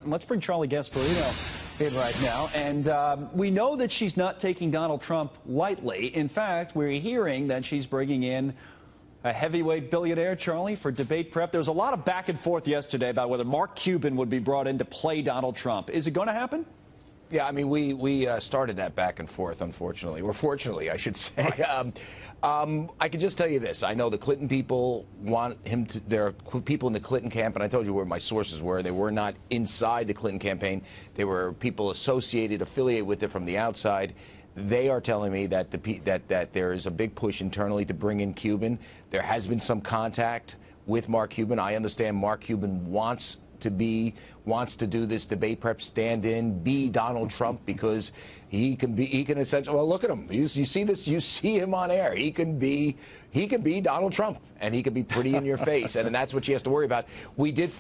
Let's bring Charlie Gasparino in right now. And we know that she's not taking Donald Trump lightly. In fact, we're hearing that she's bringing in a heavyweight billionaire, Charlie, for debate prep. There was a lot of back and forth yesterday about whether Mark Cuban would be brought in to play Donald Trump. Is it going to happen? Yeah, I mean, we started that back and forth, unfortunately. Or fortunately, I should say. Right. I can just tell you this. I know the Clinton people want him to. There are people in the Clinton camp, and I told you where my sources were. They were not inside the Clinton campaign. They were people associated, affiliated with it from the outside. They are telling me that that there is a big push internally to bring in Cuban. There has been some contact with Mark Cuban. I understand Mark Cuban wants to do this debate prep stand-in, be Donald Trump, because he can essentially, well, look at him. You see this, you see him on air. He can be Donald Trump, and he can be pretty in your face, and that's what she has to worry about. We did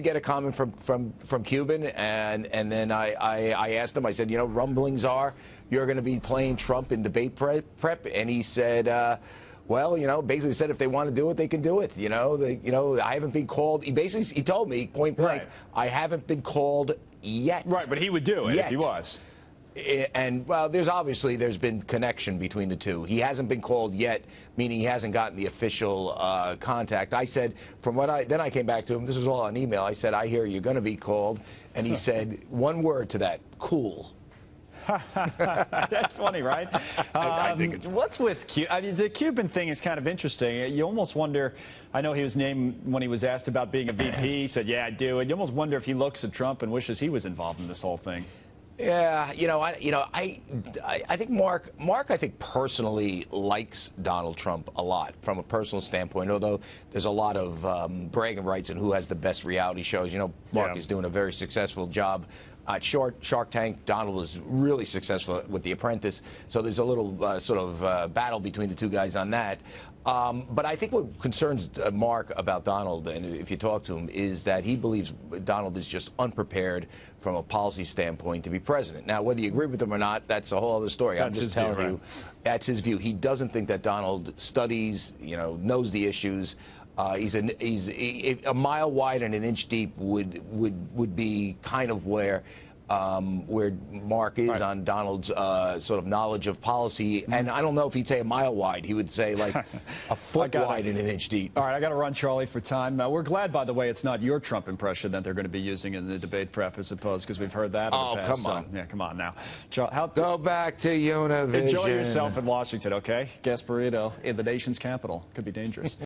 get a comment from Cuban, and then I asked him. I said, you know, rumblings are you're going to be playing Trump in debate prep, and he said, well, you know, basically said if they want to do it, they can do it. You know, I haven't been called. He told me point blank, right, I haven't been called yet. Right, but he would do it if he was. And well, there's been connection between the two. He hasn't been called yet, meaning he hasn't gotten the official contact. I said, then I came back to him. This was all on email. I said, I hear you're going to be called, and he said one word to that: cool. That's funny, right? I think it's what's with Cuban? I mean, the Cuban thing is kind of interesting. You almost wonder. I know he was named when he was asked about being a VP. He said, "Yeah, I do." And you almost wonder if he looks at Trump and wishes he was involved in this whole thing. Yeah, I think Mark, I think personally likes Donald Trump a lot from a personal standpoint. Although there's a lot of bragging rights in who has the best reality shows. You know, Mark is doing a very successful job at Shark Tank. Donald was really successful with The Apprentice. So there's a little sort of battle between the two guys on that. But I think what concerns Mark about Donald, and if you talk to him, is that he believes Donald is just unprepared from a policy standpoint to be president. Now, whether you agree with him or not, that's a whole other story. I'm just telling you, that's his view. He doesn't think that Donald studies, you know, knows the issues. He's a mile wide and an inch deep would be kind of where Mark is on Donald's sort of knowledge of policy. And I don't know if he'd say a mile wide. He would say like a foot wide and an inch deep. All right, I got to run, Charlie, for time. We're glad, by the way, it's not your Trump impression that they're going to be using in the debate prep, I suppose, because we've heard that in the past. Come on. Yeah, come on now. Go back to Univision. Enjoy yourself in Washington, okay? Gasparino in the nation's capital. Could be dangerous.